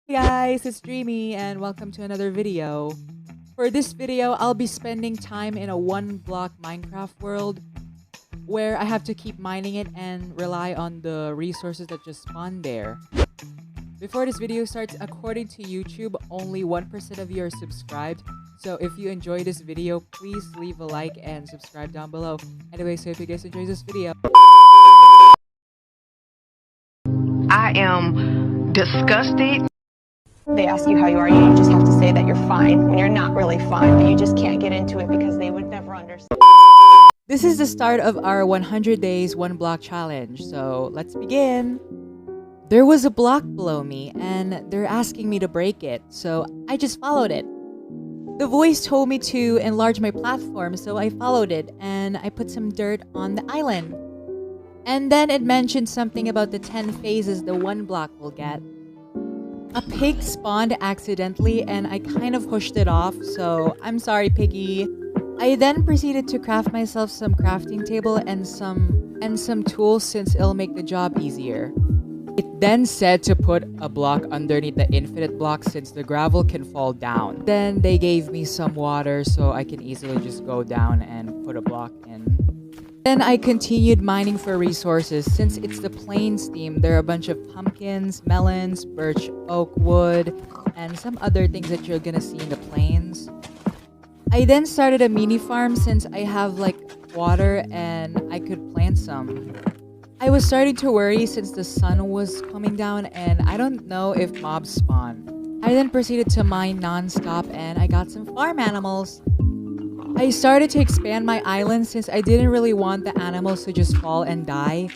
Hey guys, it's Dreamy and welcome to another video. For this video, I'll be spending time in a one block Minecraft world where I have to keep mining it and rely on the resources that just spawned there. Before this video starts, according to YouTube, only 1% of you are subscribed. So if you enjoy this video, please leave a like and subscribe down below. Anyway, so if you guys enjoy this video, I am disgusted. They ask you how you are, you just have to say that you're fine when you're not really fine, but you just can't get into it because they would never understand. this is the start of our 100 days one block challenge. So let's begin. There was a block below me and they're asking me to break it, so I just followed it. The voice told me to enlarge my platform, so I followed it and I put some dirt on the island. And then it mentioned something about the 10 phases the one block will get. A pig spawned accidentally and I kind of pushed it off, so I'm sorry, piggy. I then proceeded to craft myself some crafting table and some tools since it'll make the job easier. It then said to put a block underneath the infinite block since the gravel can fall down. Then they gave me some water so I can easily just go down and put a block in. Then I continued mining for resources. Since it's the plains theme, there are a bunch of pumpkins, melons, birch oak wood, and some other things that you're gonna see in the plains. I then started a mini farm since I have like water and I could plant some. I was starting to worry since the sun was coming down and I don't know if mobs spawn. I then proceeded to mine non-stop and I got some farm animals. I started to expand my island since I didn't really want the animals to just fall and die.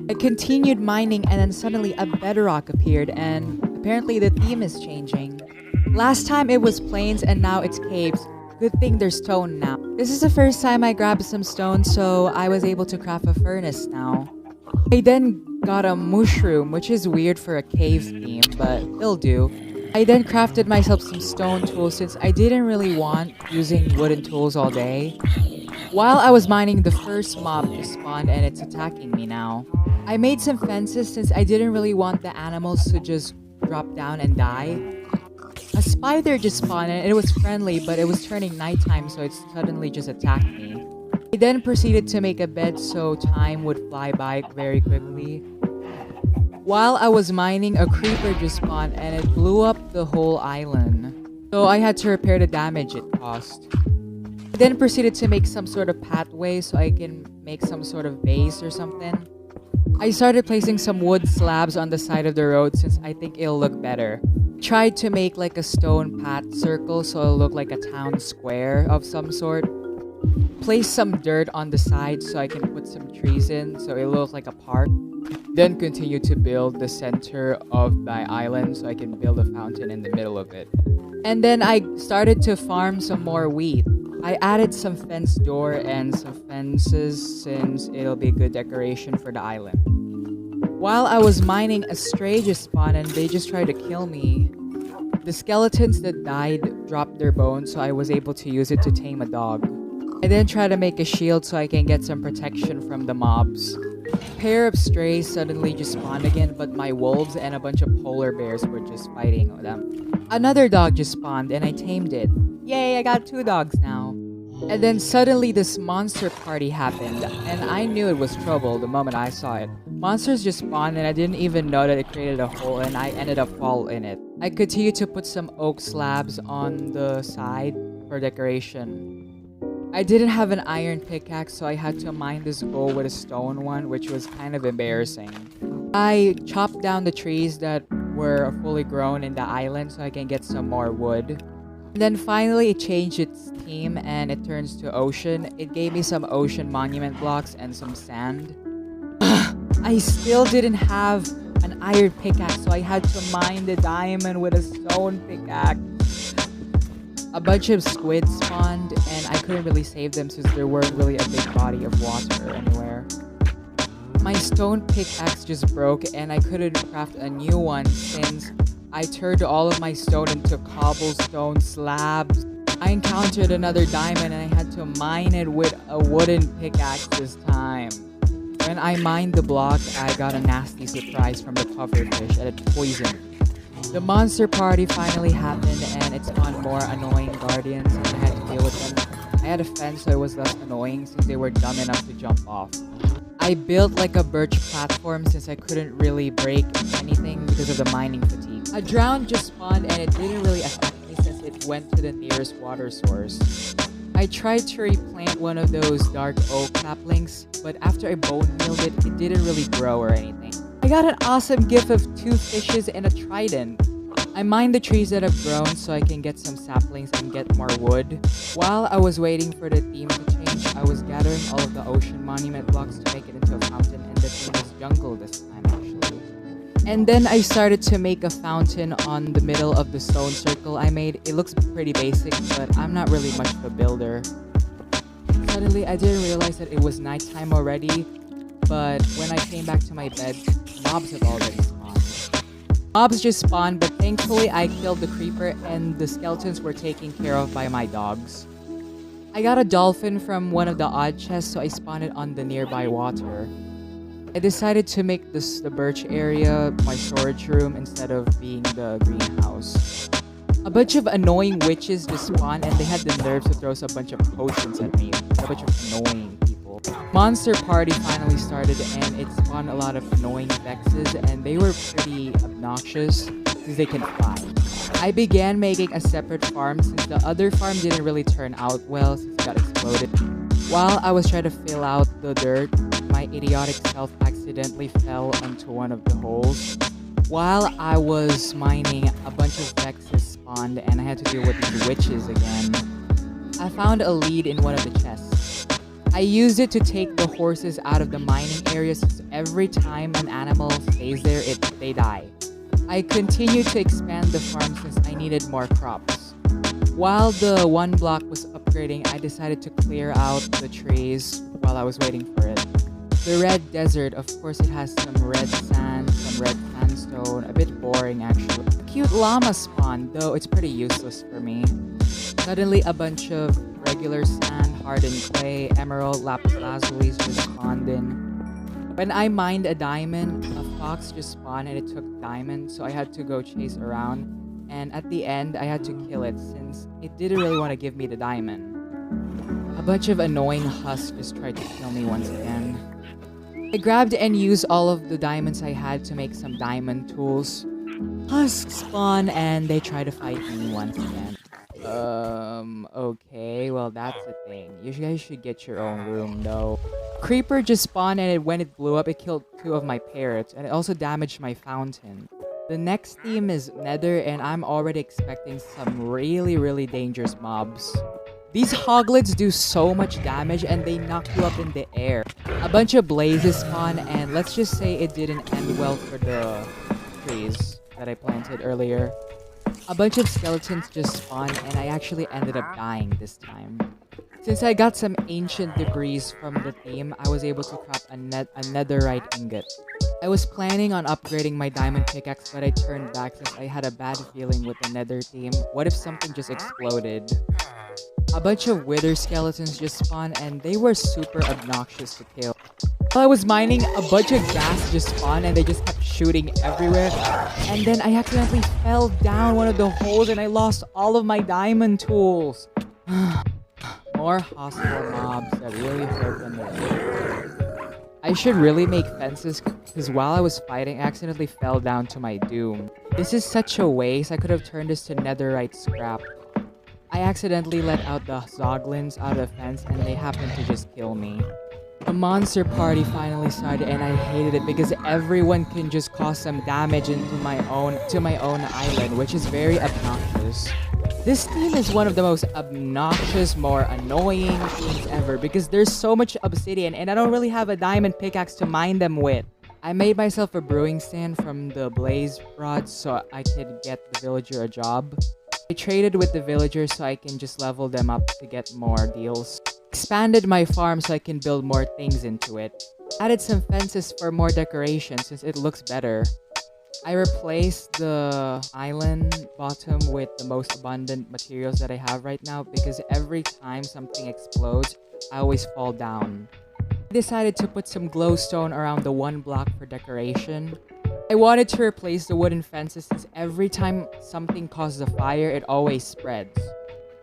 I continued mining and then suddenly a bedrock appeared and apparently the theme is changing. Last time it was plains and now it's caves. Good thing there's stone now. This is the first time I grabbed some stone, so I was able to craft a furnace now. I then got a mushroom, which is weird for a cave theme, but it'll do. I then crafted myself some stone tools since I didn't really want using wooden tools all day. While I was mining, the first mob just spawned and it's attacking me now. I made some fences since I didn't really want the animals to just drop down and die. A spider just spawned and it was friendly, but it was turning nighttime, so it suddenly just attacked me. I then proceeded to make a bed so time would fly by very quickly. While I was mining, a creeper just spawned and it blew up the whole island. So I had to repair the damage it caused. I then proceeded to make some sort of pathway so I can make some sort of base or something. I started placing some wood slabs on the side of the road since I think it'll look better. Tried to make like a stone path circle so it'll look like a town square of some sort. Place some dirt on the side so I can put some trees in so it'll look like a park. Then continue to build the center of my island so I can build a fountain in the middle of it. And then I started to farm some more wheat. I added some fence door and some fences since it'll be a good decoration for the island. While I was mining, a stray just spawned and they just tried to kill me. The skeletons that died dropped their bones, so I was able to use it to tame a dog. I then tried to make a shield so I can get some protection from the mobs. A pair of strays suddenly just spawned again, but my wolves and a bunch of polar bears were just fighting them. Another dog just spawned and I tamed it. Yay, I got 2 dogs now. And then suddenly this monster party happened, and I knew it was trouble the moment I saw it. Monsters just spawned and I didn't even know that it created a hole and I ended up falling in it. I continued to put some oak slabs on the side for decoration. I didn't have an iron pickaxe, so I had to mine this gold with a stone one, which was kind of embarrassing. I chopped down the trees that were fully grown in the island so I can get some more wood. And then finally it changed its theme and it turns to ocean. It gave me some ocean monument blocks and some sand. I still didn't have an iron pickaxe, so I had to mine the diamond with a stone pickaxe. A bunch of squid spawned and I couldn't really save them since there weren't really a big body of water anywhere. My stone pickaxe just broke and I couldn't craft a new one since I turned all of my stone into cobblestone slabs. I encountered another diamond and I had to mine it with a wooden pickaxe this time. When I mined the block, I got a nasty surprise from the pufferfish and it poisoned. The monster party finally happened and it spawned more annoying guardians and I had to deal with them. I had a fence so it was less annoying since they were dumb enough to jump off. I built like a birch platform since I couldn't really break anything because of the mining fatigue. A drown just spawned and it didn't really affect me since it went to the nearest water source. I tried to replant one of those dark oak saplings, but after I bone mealed it, it didn't really grow or anything. I got an awesome gift of 2 fishes and a trident. I mined the trees that have grown so I can get some saplings and get more wood. While I was waiting for the theme to change, I was gathering all of the ocean monument blocks to make it into a fountain, and the theme was jungle this time actually. And then I started to make a fountain on the middle of the stone circle I made. It looks pretty basic, but I'm not really much of a builder. Suddenly, I didn't realize that it was nighttime already, but when I came back to my bed, mobs have already spawned. Mobs just spawned, but thankfully I killed the creeper and the skeletons were taken care of by my dogs. I got a dolphin from one of the odd chests, so I spawned it on the nearby water. I decided to make the birch area my storage room instead of being the greenhouse. A bunch of annoying witches just spawned and they had the nerves to throw a bunch of potions at me. A bunch of annoying people. Monster party finally started and it spawned a lot of annoying vexes and they were pretty obnoxious since they can fly. I began making a separate farm since the other farm didn't really turn out well since it got exploded. While I was trying to fill out the dirt, my idiotic self accidentally fell onto one of the holes. While I was mining, a bunch of vexes spawned and I had to deal with these witches again. I found a lead in one of the chests. I used it to take the horses out of the mining area since every time an animal stays there, they die. I continued to expand the farm since I needed more crops. While the one block was upgrading, I decided to clear out the trees while I was waiting for it. The red desert, of course it has some red sand, some red sandstone, a bit boring actually. A cute llama spawned, though it's pretty useless for me. Suddenly a bunch of regular sand, hardened clay, emerald, lapis lazuli just spawned in. When I mined a diamond, a fox just spawned and it took diamond, so I had to go chase around. And at the end, I had to kill it since it didn't really want to give me the diamond. A bunch of annoying husks just tried to kill me once again. I grabbed and used all of the diamonds I had to make some diamond tools. Husks spawn and they try to fight me once again. Okay, well that's a thing. You guys should get your own room though. Creeper just spawned and when it blew up, it killed 2 of my parrots and it also damaged my fountain. The next theme is Nether and I'm already expecting some really dangerous mobs. These hoglets do so much damage and they knock you up in the air. A bunch of blazes spawn and let's just say it didn't end well for the trees that I planted earlier. A bunch of skeletons just spawned and I actually ended up dying this time. Since I got some ancient debris from the theme, I was able to craft a netherite ingot. I was planning on upgrading my diamond pickaxe, but I turned back since I had a bad feeling with the nether theme. What if something just exploded? A bunch of wither skeletons just spawned and they were super obnoxious to kill. While I was mining, a bunch of gas just spawned and they just kept shooting everywhere. And then I accidentally fell down one of the holes and I lost all of my diamond tools. More hostile mobs that really hurt when they're hit. I should really make fences because while I was fighting, I accidentally fell down to my doom. This is such a waste. I could have turned this to netherite scrap. I accidentally let out the zoglins out of the fence and they happened to just kill me. The monster party finally started and I hated it because everyone can just cause some damage into my own island, which is very obnoxious. This theme is one of the most obnoxious, more annoying themes ever because there's so much obsidian and I don't really have a diamond pickaxe to mine them with. I made myself a brewing stand from the blaze rods so I could get the villager a job. I traded with the villagers so I can just level them up to get more deals. Expanded my farm so I can build more things into it. Added some fences for more decoration since it looks better. I replaced the island bottom with the most abundant materials that I have right now because every time something explodes, I always fall down. I decided to put some glowstone around the one block for decoration. I wanted to replace the wooden fences since every time something causes a fire, it always spreads.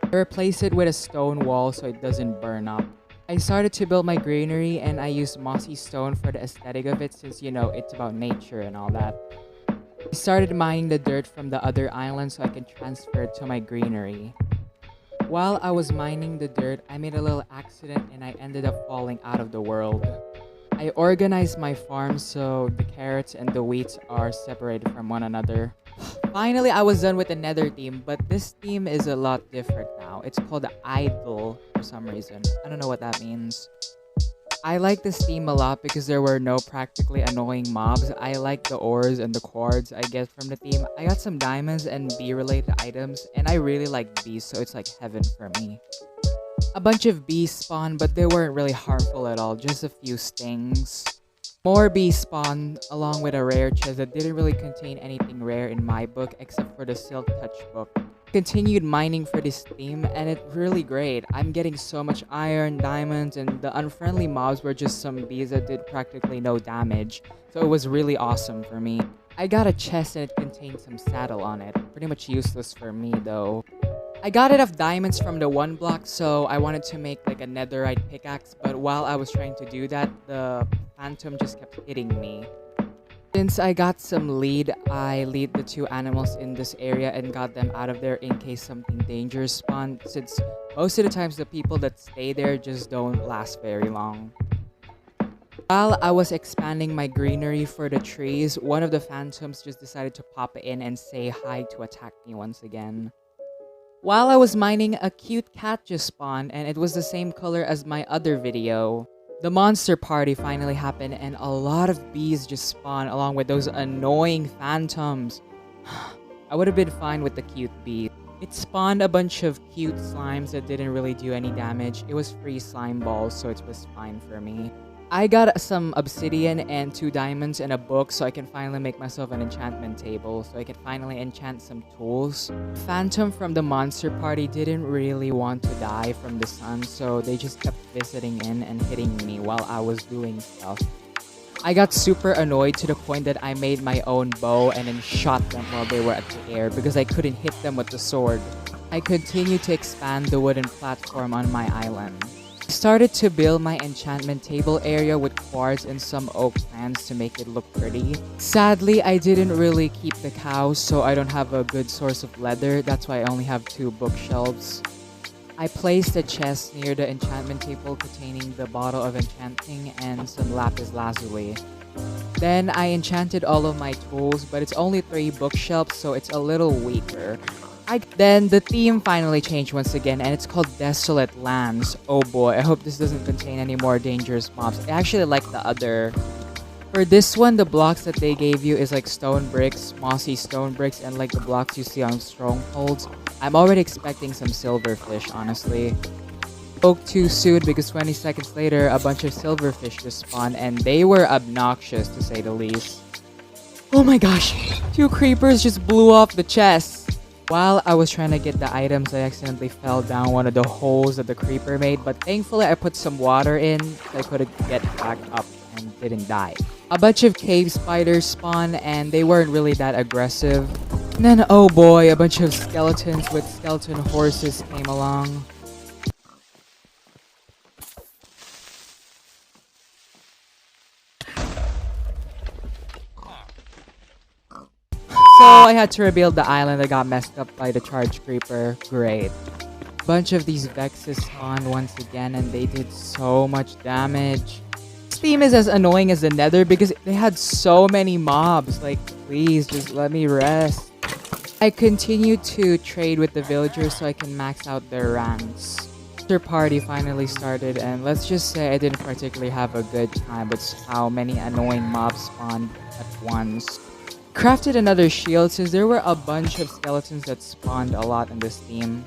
I replaced it with a stone wall so it doesn't burn up. I started to build my granary and I used mossy stone for the aesthetic of it since, you know, it's about nature and all that. I started mining the dirt from the other island so I can transfer it to my granary. While I was mining the dirt, I made a little accident and I ended up falling out of the world. I organized my farm so the carrots and the wheats are separated from one another. Finally, I was done with the nether theme, but this theme is a lot different now. It's called idle for some reason. I don't know what that means. I like this theme a lot because there were no practically annoying mobs. I like the ores and the quartz I get from the theme. I got some diamonds and bee-related items, and I really like bees, so it's like heaven for me. A bunch of bees spawned, but they weren't really harmful at all, just a few stings. More bees spawned, along with a rare chest that didn't really contain anything rare in my book, except for the Silk Touch book. Continued mining for this theme, and it's really great. I'm getting so much iron, diamonds, and the unfriendly mobs were just some bees that did practically no damage, so it was really awesome for me. I got a chest and it contained some saddle on it. Pretty much useless for me though. I got enough diamonds from the One Block, so I wanted to make like a netherite pickaxe, but while I was trying to do that, the phantom just kept hitting me. Since I got some lead, I lead the two animals in this area and got them out of there in case something dangerous spawned, since most of the times the people that stay there just don't last very long. While I was expanding my greenery for the trees, one of the phantoms just decided to pop in and say hi to attack me once again. While I was mining, a cute cat just spawned, and it was the same color as my other video. The monster party finally happened, and a lot of bees just spawned along with those annoying phantoms. I would have been fine with the cute bee. It spawned a bunch of cute slimes that didn't really do any damage. It was free slime balls, so it was fine for me. I got some obsidian and 2 diamonds and a book so I can finally make myself an enchantment table so I can finally enchant some tools. Phantom from the monster party didn't really want to die from the sun, so they just kept visiting in and hitting me while I was doing stuff. I got super annoyed to the point that I made my own bow and then shot them while they were at the air because I couldn't hit them with the sword. I continued to expand the wooden platform on my island. I started to build my enchantment table area with quartz and some oak plants to make it look pretty. Sadly, I didn't really keep the cows, so I don't have a good source of leather. That's why I only have 2 bookshelves. I placed a chest near the enchantment table containing the bottle of enchanting and some lapis lazuli. Then I enchanted all of my tools, but it's only 3 bookshelves, so it's a little weaker. Then the theme finally changed once again, and it's called Desolate Lands. Oh boy, I hope this doesn't contain any more dangerous mobs. I actually like the other. For this one, the blocks that they gave you is like stone bricks, mossy stone bricks, and like the blocks you see on strongholds. I'm already expecting some silverfish, honestly. Spoke too soon because 20 seconds later, a bunch of silverfish just spawned, and they were obnoxious to say the least. Oh my gosh, 2 creepers just blew off the chest. While I was trying to get the items, I accidentally fell down one of the holes that the creeper made, but thankfully I put some water in so I could get back up and didn't die. A bunch of cave spiders spawned and they weren't really that aggressive. And then, oh boy, a bunch of skeletons with skeleton horses came along. So I had to rebuild the island that got messed up by the charge creeper. Great. Bunch of these Vexes spawned once again and they did so much damage. This theme is as annoying as the Nether because they had so many mobs. Like, please just let me rest. I continued to trade with the villagers so I can max out their ranks. Their party finally started and let's just say I didn't particularly have a good time with how many annoying mobs spawned at once. Crafted another shield since there were a bunch of skeletons that spawned a lot in this theme.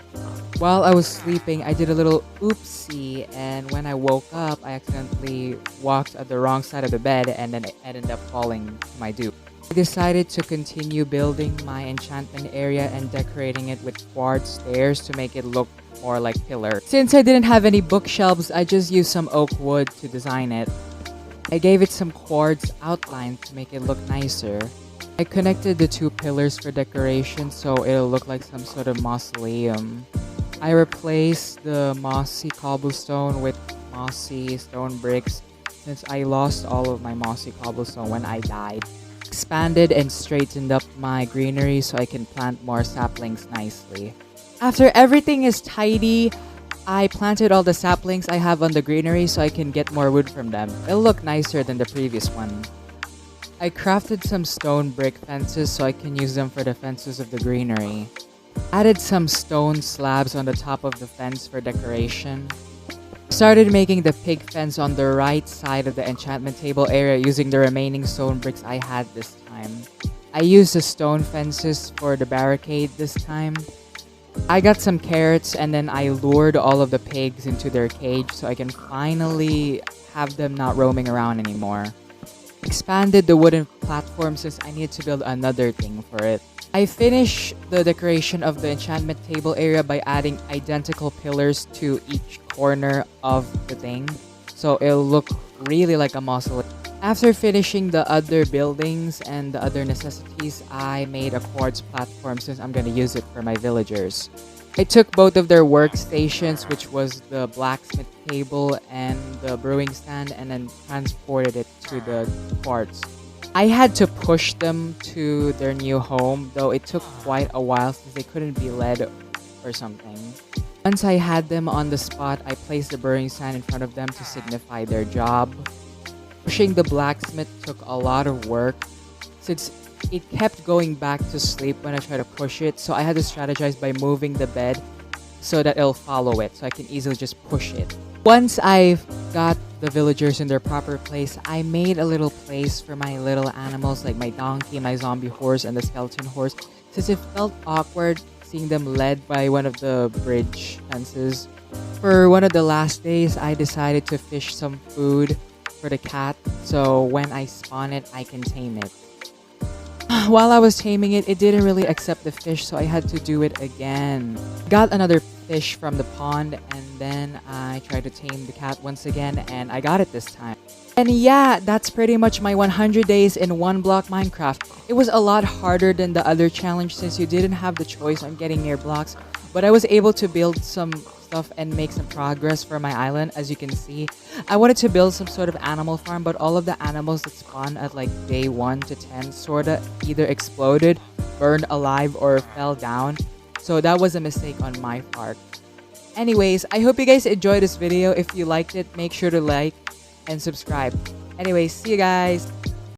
While I was sleeping, I did a little oopsie, and when I woke up, I accidentally walked at the wrong side of the bed and then it ended up falling to my dupe. I decided to continue building my enchantment area and decorating it with quartz stairs to make it look more like pillar. Since I didn't have any bookshelves, I just used some oak wood to design it. I gave it some quartz outline to make it look nicer. I connected the two pillars for decoration so it'll look like some sort of mausoleum. I replaced the mossy cobblestone with mossy stone bricks since I lost all of my mossy cobblestone when I died. Expanded and straightened up my greenery so I can plant more saplings nicely. After everything is tidy, I planted all the saplings I have on the greenery so I can get more wood from them. It'll look nicer than the previous one. I crafted some stone brick fences so I can use them for the fences of the greenery. Added some stone slabs on the top of the fence for decoration. Started making the pig fence on the right side of the enchantment table area using the remaining stone bricks I had this time. I used the stone fences for the barricade this time. I got some carrots and then I lured all of the pigs into their cage so I can finally have them not roaming around anymore. Expanded the wooden platform since I needed to build another thing for it. I finished the decoration of the enchantment table area by adding identical pillars to each corner of the thing so it'll look really like a mausoleum. After finishing the other buildings and the other necessities, I made a quartz platform since I'm gonna use it for my villagers. I took both of their workstations, which was the blacksmith table and the brewing stand, and then transported it to the quartz. I had to push them to their new home, though it took quite a while since they couldn't be led or something. Once I had them on the spot, I placed the brewing stand in front of them to signify their job. Pushing the blacksmith took a lot of work since it kept going back to sleep when I tried to push it, so I had to strategize by moving the bed so that it'll follow it, so I can easily just push it. Once I've got the villagers in their proper place, I made a little place for my little animals like my donkey, my zombie horse, and the skeleton horse since it felt awkward seeing them led by one of the bridge fences. For one of the last days, I decided to fish some food for the cat, so when I spawn it, I can tame it. While I was taming it, it didn't really accept the fish, so I had to do it again. Got another fish from the pond, and then I tried to tame the cat once again, and I got it this time. And yeah, that's pretty much my 100 days in One Block Minecraft. It was a lot harder than the other challenge since you didn't have the choice on getting near blocks, but I was able to build some stuff and make some progress for my island. As you can see, I wanted to build some sort of animal farm, but all of the animals that spawn at like day 1 to 10 sorta either exploded, burned alive, or fell down, so that was a mistake on my part. Anyways, I hope you guys enjoyed this video. If you liked it, make sure to like and subscribe. Anyways, see you guys.